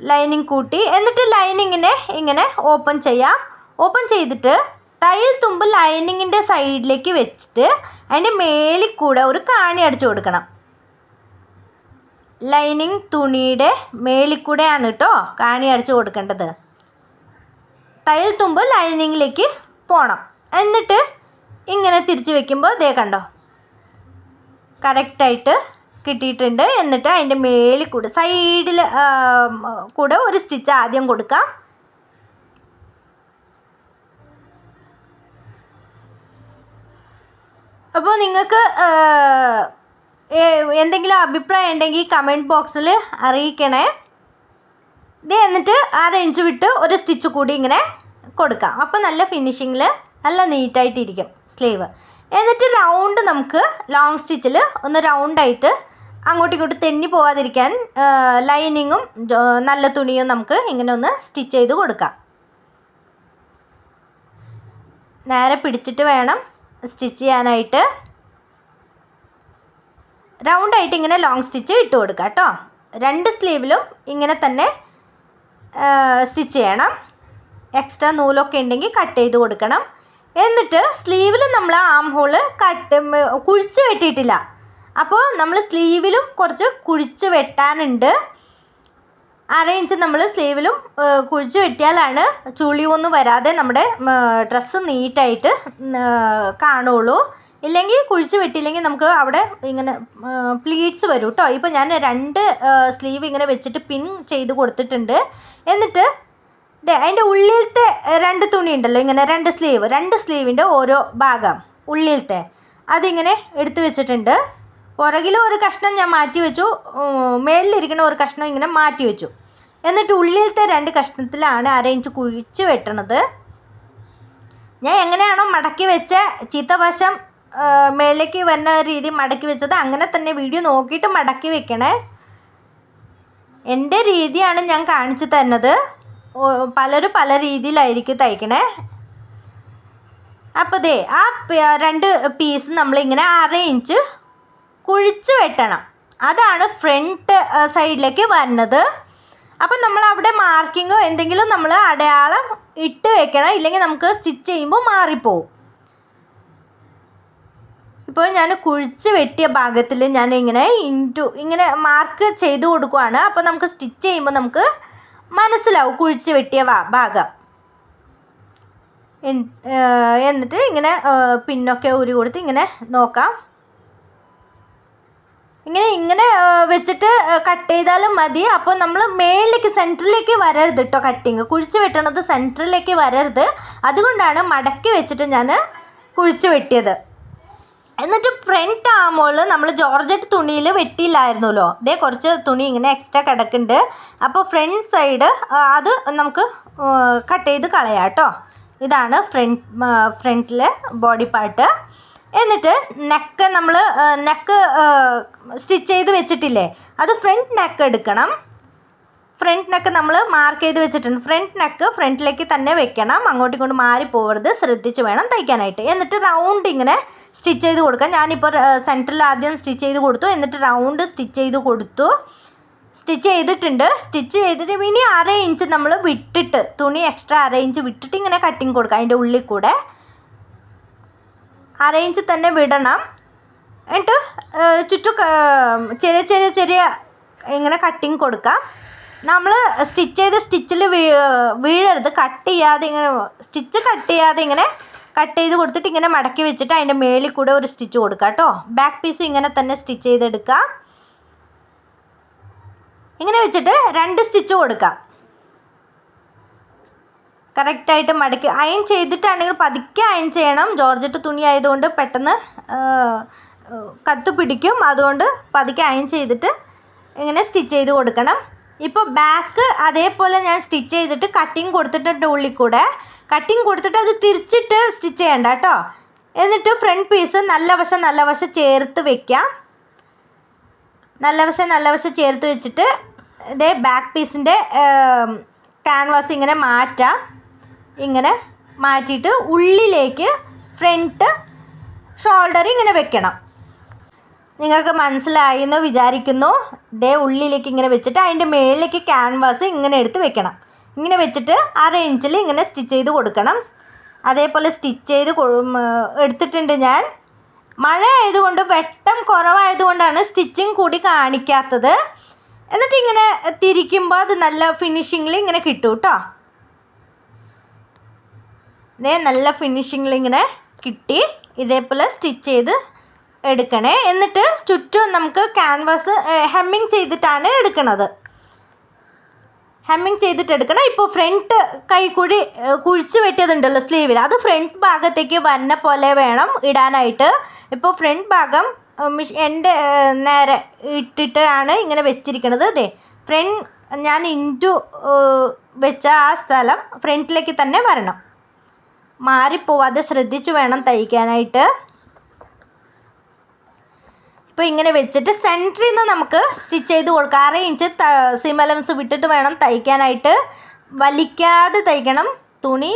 ലൈനിങ് കൂട്ടി. എന്നിട്ട് ലൈനിങ്ങിനെ ഇങ്ങനെ ഓപ്പൺ ചെയ്യാം. ഓപ്പൺ ചെയ്തിട്ട് തയ്യൽ തുമ്പ് ലൈനിങ്ങിൻ്റെ സൈഡിലേക്ക് വെച്ചിട്ട് അതിൻ്റെ മേലിൽ കൂടെ ഒരു കാണി അടിച്ചു കൊടുക്കണം. ലൈനിങ് തുണിയുടെ മേളിൽ കൂടെയാണ് കേട്ടോ കാണി അടിച്ച് കൊടുക്കേണ്ടത്. തയ്യൽ തുമ്പ് ലൈനിങ്ങിലേക്ക് പോകണം. എന്നിട്ട് ഇങ്ങനെ തിരിച്ച് വെക്കുമ്പോൾ ദേ കണ്ടോ കറക്റ്റായിട്ട് കിട്ടിയിട്ടുണ്ട്. എന്നിട്ട് അതിൻ്റെ മേളിൽ കൂടെ സൈഡിൽ കൂടെ ഒരു സ്റ്റിച്ച് ആദ്യം കൊടുക്കാം. അപ്പോൾ നിങ്ങൾക്ക് എന്തെങ്കിലും അഭിപ്രായം ഉണ്ടെങ്കിൽ കമൻറ്റ് ബോക്സിൽ അറിയിക്കണേ. ഇത് എന്നിട്ട് 1/2 ഇഞ്ച് വിട്ട് ഒരു സ്റ്റിച്ച് കൂടി ഇങ്ങനെ കൊടുക്കാം. അപ്പോൾ നല്ല ഫിനിഷിങ്ങിൽ നല്ല നീറ്റായിട്ടിരിക്കും സ്ലീവ്. എന്നിട്ട് റൗണ്ട് നമുക്ക് ലോങ് സ്റ്റിച്ചിൽ ഒന്ന് റൗണ്ടായിട്ട് അങ്ങോട്ടും ഇങ്ങോട്ടും തെന്നി പോവാതിരിക്കാൻ ലൈനിങ്ങും നല്ല തുണിയും നമുക്ക് ഇങ്ങനെ ഒന്ന് സ്റ്റിച്ച് ചെയ്ത് കൊടുക്കാം. നേരെ പിടിച്ചിട്ട് വേണം സ്റ്റിച്ച് ചെയ്യാനായിട്ട്. റൗണ്ടായിട്ട് ഇങ്ങനെ ലോങ് സ്റ്റിച്ച് ഇട്ട് കൊടുക്കുക കേട്ടോ. 2 സ്ലീവിലും ഇങ്ങനെ തന്നെ സ്റ്റിച്ച് ചെയ്യണം. എക്സ്ട്രാ നൂലൊക്കെ ഉണ്ടെങ്കിൽ കട്ട് ചെയ്ത് കൊടുക്കണം. എന്നിട്ട് സ്ലീവിൽ നമ്മൾ ആം ഹോള് കുഴിച്ച് വെട്ടിയിട്ടില്ല. അപ്പോൾ നമ്മൾ സ്ലീവിലും കുറച്ച് കുഴിച്ച് വെട്ടാനുണ്ട്. 1/2 ഇഞ്ച് നമ്മൾ സ്ലീവിലും കുഴിച്ച് വെട്ടിയാലാണ് ചുളിയൊന്നും വരാതെ നമ്മുടെ ഡ്രസ്സ് നീറ്റായിട്ട് കാണുള്ളൂ. ഇല്ലെങ്കിൽ കുഴിച്ച് വെട്ടിയില്ലെങ്കിൽ നമുക്ക് അവിടെ ഇങ്ങനെ പ്ലീറ്റ്സ് വരും കേട്ടോ. ഇപ്പോൾ ഞാൻ 2 സ്ലീവ് ഇങ്ങനെ വെച്ചിട്ട് പിൻ ചെയ്ത് കൊടുത്തിട്ടുണ്ട്. എന്നിട്ട് അതിൻ്റെ ഉള്ളിലത്തെ 2 തുണി ഉണ്ടല്ലോ, ഇങ്ങനെ 2 സ്ലീവിൻ്റെ ഓരോ ഭാഗം ഉള്ളിലത്തെ അതിങ്ങനെ എടുത്ത് വെച്ചിട്ടുണ്ട്. പുറകിൽ ഒരു കഷ്ണം ഞാൻ മാറ്റി വെച്ചു, മേളിലിരിക്കുന്ന ഒരു കഷ്ണം ഇങ്ങനെ മാറ്റി വെച്ചു. എന്നിട്ട് ഉള്ളിലത്തെ 2 കഷ്ണത്തിലാണ് 1/2 ഇഞ്ച് കുഴിച്ച് വെട്ടണത്. ഞാൻ എങ്ങനെയാണോ മടക്കി വെച്ച ചീത്തവശം മേലേക്ക് വരുന്ന രീതി മടക്കി വെച്ചത് അങ്ങനെ തന്നെ വീഡിയോ നോക്കിയിട്ട് മടക്കി വെക്കണേ. എൻ്റെ രീതിയാണ് ഞാൻ കാണിച്ചു തരുന്നത്. പലരും പല രീതിയിലായിരിക്കും തയ്ക്കണേ. അപ്പോൾ ദേ ആ 2 പീസ് നമ്മളിങ്ങനെ 1/2 ഇഞ്ച് കുഴിച്ച് വെട്ടണം. അതാണ് ഫ്രണ്ട് സൈഡിലേക്ക് വരുന്നത്. അപ്പം നമ്മൾ അവിടെ മാർക്കിങ്ങോ എന്തെങ്കിലും നമ്മൾ അടയാളം ഇട്ട് വെക്കണം, ഇല്ലെങ്കിൽ നമുക്ക് സ്റ്റിച്ച് ചെയ്യുമ്പോൾ മാറിപ്പോവും. ഇപ്പോൾ ഞാൻ കുഴിച്ച് വെട്ടിയ ഭാഗത്തിൽ ഞാൻ ഇങ്ങനെ മാർക്ക് ചെയ്ത് കൊടുക്കുവാണ്. അപ്പോൾ നമുക്ക് സ്റ്റിച്ച് ചെയ്യുമ്പോൾ നമുക്ക് മനസ്സിലാവും കുഴിച്ച് വെട്ടിയ ഭാഗം. എന്നിട്ട് ഇങ്ങനെ പിന്നൊക്കെ ഊരി കൊടുത്ത് ഇങ്ങനെ നോക്കാം. ഇങ്ങനെ വെച്ചിട്ട് കട്ട് ചെയ്താലും മതി. അപ്പോൾ നമ്മൾ മേളിലേക്ക് സെൻറ്ററിലേക്ക് വരരുത് കേട്ടോ. കട്ടിങ് കുഴിച്ച് വെട്ടണത് സെൻറ്ററിലേക്ക് വരരുത്. അതുകൊണ്ടാണ് മടക്കി വെച്ചിട്ട് ഞാൻ കുഴിച്ച് വെട്ടിയത്. എന്നിട്ട് ഫ്രണ്ട് ആകുമ്പോൾ നമ്മൾ ജോർജറ്റ് തുണിയിൽ വെട്ടിയില്ലായിരുന്നല്ലോ. ഇതേ കുറച്ച് തുണി ഇങ്ങനെ എക്സ്ട്രാ കിടക്കുന്നുണ്ട്. അപ്പോൾ ഫ്രണ്ട് സൈഡ് അത് നമുക്ക് കട്ട് ചെയ്ത് കളയാം കേട്ടോ. ഇതാണ് ഫ്രണ്ടിലെ ബോഡി പാർട്ട്. എന്നിട്ട് നെക്ക് സ്റ്റിച്ച് ചെയ്ത് വെച്ചിട്ടില്ലേ, അത് ഫ്രണ്ട് നെക്ക് എടുക്കണം. ഫ്രണ്ട് നെക്ക് നമ്മൾ മാർക്ക് ചെയ്ത് വെച്ചിട്ടുണ്ട്. ഫ്രണ്ട് നെക്ക് ഫ്രണ്ടിലേക്ക് തന്നെ വെക്കണം. അങ്ങോട്ടും ഇങ്ങോട്ടും മാറിപ്പോകരുത്, ശ്രദ്ധിച്ച് വേണം തയ്ക്കാനായിട്ട്. എന്നിട്ട് റൗണ്ട് ഇങ്ങനെ സ്റ്റിച്ച് ചെയ്ത് കൊടുക്കാം. ഞാനിപ്പോൾ സെൻറ്ററിൽ ആദ്യം സ്റ്റിച്ച് ചെയ്ത് കൊടുത്തു. എന്നിട്ട് റൗണ്ട് സ്റ്റിച്ച് ചെയ്ത് കൊടുത്തു. സ്റ്റിച്ച് ചെയ്തിട്ടുണ്ട്. സ്റ്റിച്ച് ചെയ്തിട്ട് ഇനി 1/2 ഇഞ്ച് നമ്മൾ വിട്ടിട്ട് തുണി എക്സ്ട്രാ 1/2 ഇഞ്ച് വിട്ടിട്ട് ഇങ്ങനെ കട്ടിങ് കൊടുക്കാം. അതിൻ്റെ ഉള്ളിൽ കൂടെ 1/2 ഇഞ്ച് തന്നെ വിടണം. എന്നിട്ട് ചുറ്റും ചെറിയ ഇങ്ങനെ കട്ടിങ് കൊടുക്കാം. നമ്മൾ സ്റ്റിച്ച് ചെയ്ത് സ്റ്റിച്ചിൽ വീഴരുത്. കട്ട് ചെയ്യാതെ ഇങ്ങനെ കട്ട് ചെയ്ത് കൊടുത്തിട്ട് ഇങ്ങനെ മടക്കി വെച്ചിട്ട് അതിൻ്റെ മേളിൽ കൂടെ ഒരു സ്റ്റിച്ച് കൊടുക്കുക കേട്ടോ. ബാക്ക് പീസും ഇങ്ങനെ തന്നെ സ്റ്റിച്ച് ചെയ്തെടുക്കാം. ഇങ്ങനെ വെച്ചിട്ട് 2 സ്റ്റിച്ച് കൊടുക്കാം. കറക്റ്റായിട്ട് മടക്കി അയൺ ചെയ്തിട്ടാണെങ്കിൽ പതുക്കെ അയൺ ചെയ്യണം. ജോർജറ്റ് തുണി ആയതുകൊണ്ട് പെട്ടെന്ന് കത്ത് പിടിക്കും. അതുകൊണ്ട് പതുക്കെ അയൺ ചെയ്തിട്ട് ഇങ്ങനെ സ്റ്റിച്ച് ചെയ്ത് കൊടുക്കണം. ഇപ്പോൾ ബാക്ക് അതേപോലെ ഞാൻ സ്റ്റിച്ച് ചെയ്തിട്ട് കട്ടിങ് കൊടുത്തിട്ടുണ്ട്. ഉള്ളിൽ കൂടെ കട്ടിങ് കൊടുത്തിട്ട് അത് തിരിച്ചിട്ട് സ്റ്റിച്ച് ചെയ്യണ്ട കേട്ടോ. എന്നിട്ട് ഫ്രണ്ട് പീസ് നല്ല വശം ചേർത്ത് വെക്കാം. നല്ല വശം ചേർത്ത് വെച്ചിട്ട് ഇതേ ബാക്ക് പീസിൻ്റെ ക്യാൻവാസ് ഇങ്ങനെ മാറ്റാം. ഇങ്ങനെ മാറ്റിയിട്ട് ഉള്ളിലേക്ക് ഫ്രണ്ട് ഷോൾഡർ ഇങ്ങനെ വെക്കണം. നിങ്ങൾക്ക് മനസ്സിലായി എന്ന് വിചാരിക്കുന്നു. ഇതേ ഉള്ളിലേക്ക് ഇങ്ങനെ വെച്ചിട്ട് അതിൻ്റെ മേളിലേക്ക് ക്യാൻവാസ് ഇങ്ങനെ എടുത്ത് വെക്കണം. ഇങ്ങനെ വെച്ചിട്ട് 1/2 ഇഞ്ചിൽ ഇങ്ങനെ സ്റ്റിച്ച് ചെയ്ത് കൊടുക്കണം. അതേപോലെ സ്റ്റിച്ച് ചെയ്ത് എടുത്തിട്ടുണ്ട് ഞാൻ. മഴ ആയതുകൊണ്ട് വെട്ടം കുറവായതുകൊണ്ടാണ് സ്റ്റിച്ചിങ് കൂടി കാണിക്കാത്തത്. എന്നിട്ട് ഇങ്ങനെ തിരിക്കുമ്പോൾ അത് നല്ല ഫിനിഷിങ്ങിൽ ഇങ്ങനെ കിട്ടും കേട്ടോ. നല്ല ഫിനിഷിങ്ങിൽ ഇങ്ങനെ കിട്ടി. ഇതേപോലെ സ്റ്റിച്ച് ചെയ്ത് എടുക്കണേ. എന്നിട്ട് ചുറ്റും നമുക്ക് ക്യാൻവാസ് ഹെമ്മിങ് ചെയ്തിട്ടാണ് എടുക്കുന്നത്. ഹെമ്മിങ് ചെയ്തിട്ട് എടുക്കണം. ഇപ്പോൾ ഫ്രണ്ട് കൈക്കുഴി കുഴിച്ച് വെട്ടിയതുണ്ടല്ലോ സ്ലീവിൽ, അത് ഫ്രണ്ട് ഭാഗത്തേക്ക് വന്ന പോലെ വേണം ഇടാനായിട്ട്. ഇപ്പോൾ ഫ്രണ്ട് ഭാഗം എൻ്റെ നേരെ ഇട്ടിട്ടാണ് ഇങ്ങനെ വെച്ചിരിക്കുന്നത്. അതെ, ഫ്രണ്ട് ഞാൻ ഇൻറ്റു വെച്ച ആ സ്ഥലം ഫ്രണ്ടിലേക്ക് തന്നെ വരണം. മാറിപ്പോവാതെ ശ്രദ്ധിച്ച് വേണം തയ്ക്കാനായിട്ട്. ഇപ്പോൾ ഇങ്ങനെ വെച്ചിട്ട് സെൻറ്ററിൽ നിന്ന് നമുക്ക് സ്റ്റിച്ച് ചെയ്ത് കൊടുക്കാം. 6 ഇഞ്ച് സീം അലവൻസ് വിട്ടിട്ട് വേണം തയ്ക്കാനായിട്ട്. വലിക്കാതെ തയ്ക്കണം. തുണി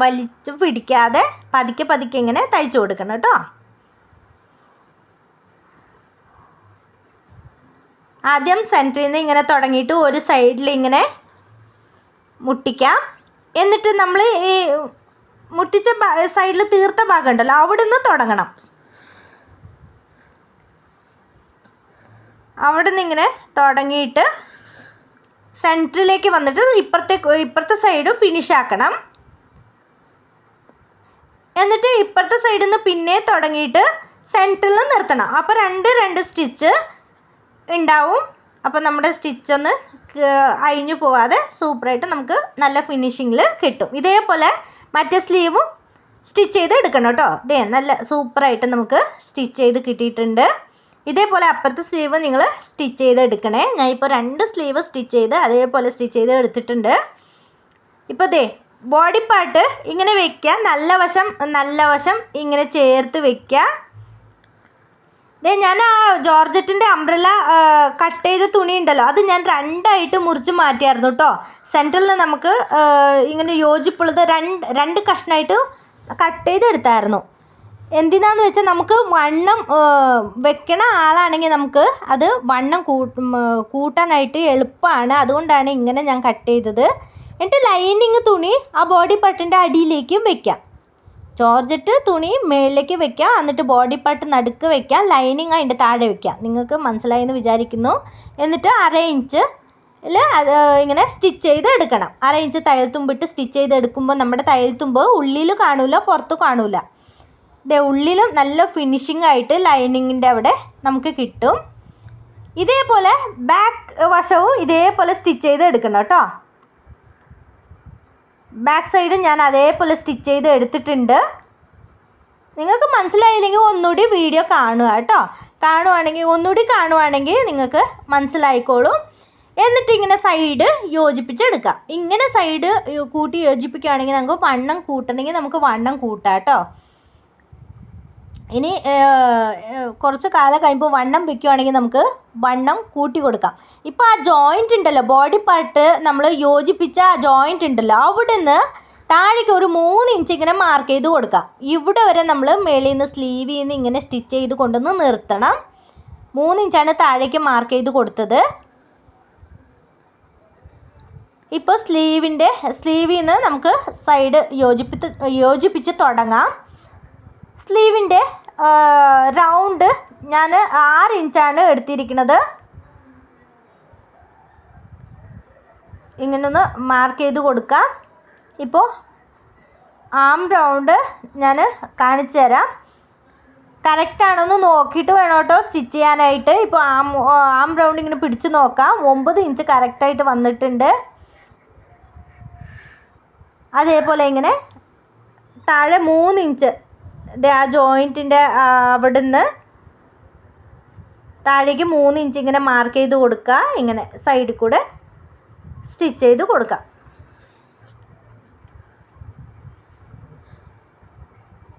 വലിച്ച് പിടിക്കാതെ പതുക്കെ പതുക്കെ ഇങ്ങനെ തയ്ച്ചു കൊടുക്കണം കേട്ടോ. ആദ്യം സെൻറ്ററിൽ നിന്ന് ഇങ്ങനെ തുടങ്ങിയിട്ട് ഒരു സൈഡിൽ ഇങ്ങനെ മുട്ടിക്കാം. എന്നിട്ട് നമ്മൾ ഈ മുട്ടിച്ച സൈഡിൽ തീർത്ത ഭാഗം ഉണ്ടല്ലോ, അവിടെ നിന്ന് തുടങ്ങണം. അവിടെ നിന്ന് ഇങ്ങനെ തുടങ്ങിയിട്ട് സെൻറ്ററിലേക്ക് വന്നിട്ട് ഇപ്പുറത്തെ സൈഡ് ഫിനിഷ് ആക്കണം. എന്നിട്ട് ഇപ്പുറത്തെ സൈഡിൽ നിന്ന് പിന്നെ തുടങ്ങിയിട്ട് സെൻറ്ററിൽ നിർത്തണം. അപ്പോൾ രണ്ട് സ്റ്റിച്ച് ഉണ്ടാവും. അപ്പോൾ നമ്മുടെ സ്റ്റിച്ചൊന്ന് അഴിഞ്ഞു പോവാതെ സൂപ്പറായിട്ട് നമുക്ക് നല്ല ഫിനിഷിങ്ങിൽ കിട്ടും. ഇതേപോലെ മറ്റേ സ്ലീവും സ്റ്റിച്ച് ചെയ്ത് എടുക്കണം കേട്ടോ. നല്ല സൂപ്പറായിട്ട് നമുക്ക് സ്റ്റിച്ച് ചെയ്ത് കിട്ടിയിട്ടുണ്ട്. ഇതേപോലെ അപ്പുറത്തെ സ്ലീവ് നിങ്ങൾ സ്റ്റിച്ച് ചെയ്ത് എടുക്കണേ. ഞാൻ ഇപ്പോൾ 2 സ്ലീവ് സ്റ്റിച്ച് ചെയ്ത് അതേപോലെ സ്റ്റിച്ച് ചെയ്ത് എടുത്തിട്ടുണ്ട്. ഇപ്പോൾ ബോഡി പാർട്ട് ഇങ്ങനെ വയ്ക്കുക. നല്ല വശം ഇങ്ങനെ ചേർത്ത് വയ്ക്കുക. ഞാൻ ആ ജോർജറ്റിൻ്റെ അംബ്രല്ല കട്ട് ചെയ്ത തുണി ഉണ്ടല്ലോ, അത് ഞാൻ 2ആയിട്ട് മുറിച്ച് മാറ്റിയായിരുന്നു കേട്ടോ. സെൻറ്ററിൽ നമുക്ക് ഇങ്ങനെ യോജിപ്പുള്ളത് 2 കഷ്ണമായിട്ട് കട്ട് ചെയ്തെടുത്തായിരുന്നു. എന്തിനാന്ന് വെച്ചാൽ നമുക്ക് വണ്ണം വെക്കണ ആളാണെങ്കിൽ നമുക്ക് അത് വണ്ണം കൂട്ടാനായിട്ട് എളുപ്പമാണ്. അതുകൊണ്ടാണ് ഇങ്ങനെ ഞാൻ കട്ട് ചെയ്തത്. എന്നിട്ട് ലൈനിങ് തുണി ആ ബോഡി പാർട്ടിൻ്റെ അടിയിലേക്ക് വെക്കാം. ജോർജറ്റ് തുണി മേളിലേക്ക് വെക്കാം. എന്നിട്ട് ബോഡി പാർട്ട് നടുക്ക് വെക്കാം. ലൈനിങ് അതിൻ്റെ താഴെ വെക്കാം. നിങ്ങൾക്ക് മനസ്സിലായെന്ന് വിചാരിക്കുന്നു. എന്നിട്ട് 1/2 ഇഞ്ചിൽ ഇങ്ങനെ സ്റ്റിച്ച് ചെയ്ത് എടുക്കണം. 1/2 ഇഞ്ച് തയ്യൽ തുമ്പിട്ട് സ്റ്റിച്ച് ചെയ്ത് എടുക്കുമ്പോൾ നമ്മുടെ തയ്യൽ തുമ്പ് ഉള്ളിൽ കാണില്ല, പുറത്ത് കാണില്ല. ഉള്ളിലും നല്ല ഫിനിഷിംഗ് ആയിട്ട് ലൈനിങ്ങിൻ്റെ അവിടെ നമുക്ക് കിട്ടും. ഇതേപോലെ ബാക്ക് വശവും ഇതേപോലെ സ്റ്റിച്ച് ചെയ്ത് എടുക്കണം കേട്ടോ. ബാക്ക് സൈഡും ഞാൻ അതേപോലെ സ്റ്റിച്ച് ചെയ്ത് എടുത്തിട്ടുണ്ട്. നിങ്ങൾക്ക് മനസ്സിലായില്ലെങ്കിൽ ഒന്നുകൂടി വീഡിയോ കാണുക കേട്ടോ. ഒന്നുകൂടി കാണുവാണെങ്കിൽ നിങ്ങൾക്ക് മനസ്സിലായിക്കോളും. എന്നിട്ട് ഇങ്ങനെ സൈഡ് യോജിപ്പിച്ചെടുക്കാം. ഇങ്ങനെ സൈഡ് കൂട്ടി യോജിപ്പിക്കുകയാണെങ്കിൽ നമുക്ക് വണ്ണം കൂട്ടണമെങ്കിൽ നമുക്ക് വണ്ണം കൂട്ടാം കേട്ടോ. ഇനി കുറച്ച് കാലം കഴിയുമ്പോൾ വണ്ണം വയ്ക്കുകയാണെങ്കിൽ നമുക്ക് വണ്ണം കൂട്ടി കൊടുക്കാം. ഇപ്പോൾ ആ ജോയിൻ്റ് ഉണ്ടല്ലോ, ബോഡി പാർട്ട് നമ്മൾ യോജിപ്പിച്ച ആ ജോയിൻ്റ് ഉണ്ടല്ലോ, അവിടെ നിന്ന് താഴേക്ക് ഒരു 3 ഇഞ്ച് ഇങ്ങനെ മാർക്ക് ചെയ്ത് കൊടുക്കാം. ഇവിടെ വരെ നമ്മൾ മേളിൽ നിന്ന് സ്ലീവിൽ നിന്ന് ഇങ്ങനെ സ്റ്റിച്ച് ചെയ്ത് കൊണ്ടുവന്ന് നിർത്തണം. 3 ഇഞ്ചാണ് താഴേക്ക് മാർക്ക് ചെയ്ത് കൊടുത്തത്. ഇപ്പോൾ സ്ലീവിൽ നിന്ന് നമുക്ക് സൈഡ് യോജിപ്പിച്ച് തുടങ്ങാം. സ്ലീവിൻ്റെ റൗണ്ട് ഞാൻ 6 ഇഞ്ചാണ് എടുത്തിരിക്കുന്നത്. ഇങ്ങനൊന്ന് മാർക്ക് ചെയ്ത് കൊടുക്കാം. ഇപ്പോൾ ആം റൗണ്ട് ഞാൻ കാണിച്ചു തരാം. കറക്റ്റാണോന്ന് നോക്കിയിട്ട് വേണം കേട്ടോ സ്റ്റിച്ച് ചെയ്യാനായിട്ട്. ഇപ്പോൾ ആം റൗണ്ട് ഇങ്ങനെ പിടിച്ച് നോക്കാം. 9 ഇഞ്ച് കറക്റ്റായിട്ട് വന്നിട്ടുണ്ട്. അതേപോലെ ഇങ്ങനെ താഴെ 3 ഇഞ്ച് ആ ജോയിൻറ്റിൻ്റെ അവിടെ നിന്ന് താഴേക്ക് 3 ഇഞ്ച് ഇങ്ങനെ മാർക്ക് ചെയ്ത് കൊടുക്കുക. ഇങ്ങനെ സൈഡിൽ കൂടെ സ്റ്റിച്ച് ചെയ്ത് കൊടുക്കുക.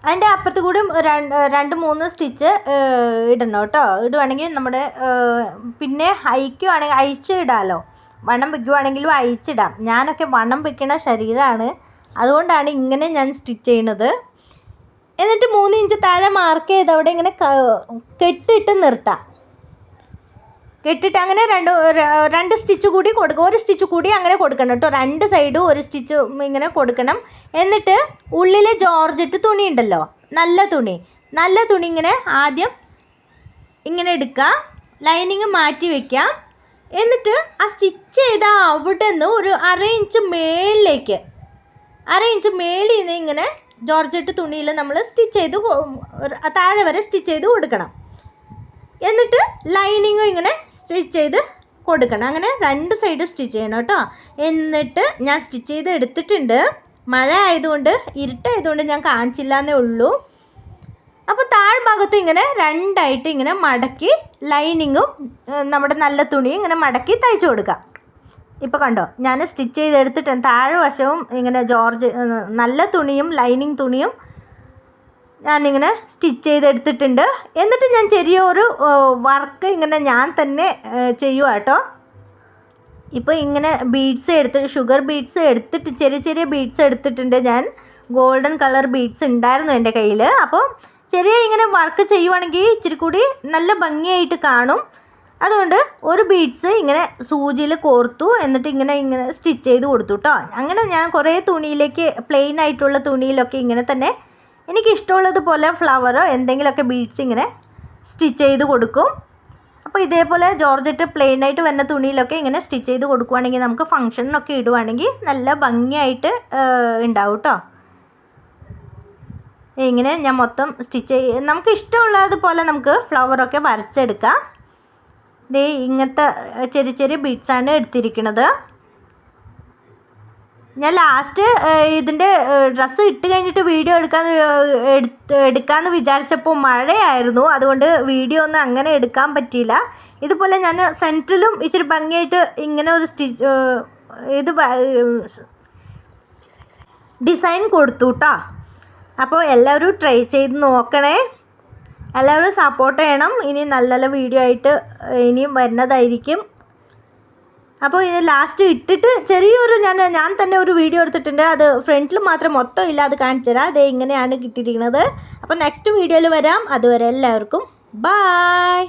അതിൻ്റെ അപ്പുറത്ത് കൂടി 2-3 സ്റ്റിച്ച് ഇടണം കേട്ടോ. ഇടുവാണെങ്കിൽ നമ്മുടെ പിന്നെ അയച്ചിടാമല്ലോ. വണ്ണം വയ്ക്കുവാണെങ്കിലും അയച്ചിടാം. ഞാനൊക്കെ വണ്ണം വയ്ക്കണ ശരീരമാണ്, അതുകൊണ്ടാണ് ഇങ്ങനെ ഞാൻ സ്റ്റിച്ച് ചെയ്യണത്. എന്നിട്ട് 3 ഇഞ്ച് താഴെ മാർക്ക് ചെയ്ത് അവിടെ ഇങ്ങനെ കെട്ടിട്ട് നിർത്താം. കെട്ടിട്ട് അങ്ങനെ രണ്ട് സ്റ്റിച്ച് കൂടി കൊടുക്കുക. ഒരു സ്റ്റിച്ച് കൂടി അങ്ങനെ കൊടുക്കണം കേട്ടോ. 2 സൈഡും ഒരു സ്റ്റിച്ച് ഇങ്ങനെ കൊടുക്കണം. എന്നിട്ട് ഉള്ളിലെ ജോർജറ്റ് തുണി ഉണ്ടല്ലോ, നല്ല തുണി ഇങ്ങനെ ആദ്യം ഇങ്ങനെ എടുക്കുക. ലൈനിങ് മാറ്റി വയ്ക്കാം. എന്നിട്ട് ആ സ്റ്റിച്ച് ചെയ്ത അവിടെ നിന്ന് ഒരു 1/2 ഇഞ്ച് മേളിലേക്ക് 1/2 ഇഞ്ച് മേളിൽ നിന്ന് ഇങ്ങനെ ജോർജറ്റ് തുണിയിൽ നമ്മൾ സ്റ്റിച്ച് ചെയ്ത് താഴെ വരെ സ്റ്റിച്ച് ചെയ്ത് കൊടുക്കണം. എന്നിട്ട് ലൈനിങ്ങും ഇങ്ങനെ സ്റ്റിച്ച് ചെയ്ത് കൊടുക്കണം. അങ്ങനെ 2 സൈഡും സ്റ്റിച്ച് ചെയ്യണം കേട്ടോ. എന്നിട്ട് ഞാൻ സ്റ്റിച്ച് ചെയ്ത് എടുത്തിട്ടുണ്ട്. മഴ ആയതുകൊണ്ട് ഇരുട്ടായതുകൊണ്ട് ഞാൻ കാണിച്ചില്ല എന്നേ ഉള്ളൂ. അപ്പോൾ താഴ്ഭാഗത്ത് ഇങ്ങനെ 2ആയിട്ട് ഇങ്ങനെ മടക്കി ലൈനിങ്ങും നമ്മുടെ നല്ല തുണിയും ഇങ്ങനെ മടക്കി തയ്ച്ചു കൊടുക്കുക. ഇപ്പോൾ കണ്ടോ, ഞാൻ സ്റ്റിച്ച് ചെയ്തെടുത്തിട്ട് താഴെ വശവും ഇങ്ങനെ നല്ല തുണിയും ലൈനിങ് തുണിയും ഞാനിങ്ങനെ സ്റ്റിച്ച് ചെയ്തെടുത്തിട്ടുണ്ട്. എന്നിട്ട് ഞാൻ ചെറിയൊരു വർക്ക് ഇങ്ങനെ ഞാൻ തന്നെ ചെയ്യുക കേട്ടോ. ഇപ്പോൾ ഇങ്ങനെ ഷുഗർ ബീഡ്സ് എടുത്തിട്ട് ചെറിയ ബീഡ്സ് എടുത്തിട്ടുണ്ട് ഞാൻ. ഗോൾഡൻ കളർ ബീഡ്സ് ഉണ്ടായിരുന്നു എൻ്റെ കയ്യിൽ. അപ്പോൾ ചെറിയ ഇങ്ങനെ വർക്ക് ചെയ്യുവാണെങ്കിൽ ഇച്ചിരി കൂടി നല്ല ഭംഗിയായിട്ട് കാണും. അതുകൊണ്ട് ഒരു ബീഡ്സ് ഇങ്ങനെ സൂചിയിൽ കോർത്തു, എന്നിട്ട് ഇങ്ങനെ സ്റ്റിച്ച് ചെയ്ത് കൊടുത്തു കേട്ടോ. അങ്ങനെ ഞാൻ കുറേ തുണിയിലേക്ക് പ്ലെയിൻ ആയിട്ടുള്ള തുണിയിലൊക്കെ ഇങ്ങനെ തന്നെ എനിക്കിഷ്ടമുള്ളതുപോലെ ഫ്ലവറോ എന്തെങ്കിലുമൊക്കെ ബീഡ്സ് ഇങ്ങനെ സ്റ്റിച്ച് ചെയ്ത് കൊടുക്കും. അപ്പോൾ ഇതേപോലെ ജോർജറ്റ് പ്ലെയിൻ ആയിട്ട് വരുന്ന തുണിയിലൊക്കെ ഇങ്ങനെ സ്റ്റിച്ച് ചെയ്ത് കൊടുക്കുവാണെങ്കിൽ നമുക്ക് ഫംഗ്ഷനൊക്കെ ഇടുവാണെങ്കിൽ നല്ല ഭംഗിയായിട്ട് ഉണ്ടാവും കേട്ടോ. ഇങ്ങനെ ഞാൻ മൊത്തം സ്റ്റിച്ച് നമുക്ക് ഇഷ്ടമുള്ളതുപോലെ നമുക്ക് ഫ്ലവറൊക്കെ വരച്ചെടുക്കാം. ഇങ്ങനത്തെ ചെറിയ ബീഡ്സാണ് എടുത്തിരിക്കുന്നത്. ഞാൻ ലാസ്റ്റ് ഇതിൻ്റെ ഡ്രസ്സ് ഇട്ട് കഴിഞ്ഞിട്ട് വീഡിയോ എടുക്കാമെന്ന് വിചാരിച്ചപ്പോൾ മഴയായിരുന്നു. അതുകൊണ്ട് വീഡിയോ ഒന്നും അങ്ങനെ എടുക്കാൻ പറ്റിയില്ല. ഇതുപോലെ ഞാൻ സെൻറ്ററിലും ഇച്ചിരി ഭംഗിയായിട്ട് ഇങ്ങനെ ഒരു ഡിസൈൻ കൊടുത്തു കേട്ടോ. അപ്പോൾ എല്ലാവരും ട്രൈ ചെയ്ത് നോക്കണേ. എല്ലാവരും സപ്പോർട്ട് ചെയ്യണം. ഇനി നല്ല നല്ല വീഡിയോ ആയിട്ട് ഇനിയും വരുന്നതായിരിക്കും. അപ്പോൾ ഇത് ലാസ്റ്റ് ഇട്ടിട്ട് ചെറിയൊരു ഞാൻ തന്നെ ഒരു വീഡിയോ എടുത്തിട്ടുണ്ട്. അത് ഫ്രണ്ടിൽ മാത്രം മൊത്തം ഇല്ല, അത് കാണിച്ചു തരാം. അത് ഇങ്ങനെയാണ് കിട്ടിയിരിക്കുന്നത്. അപ്പോൾ നെക്സ്റ്റ് വീഡിയോയിൽ വരാം. അതുവരെ എല്ലാവർക്കും ബായ്.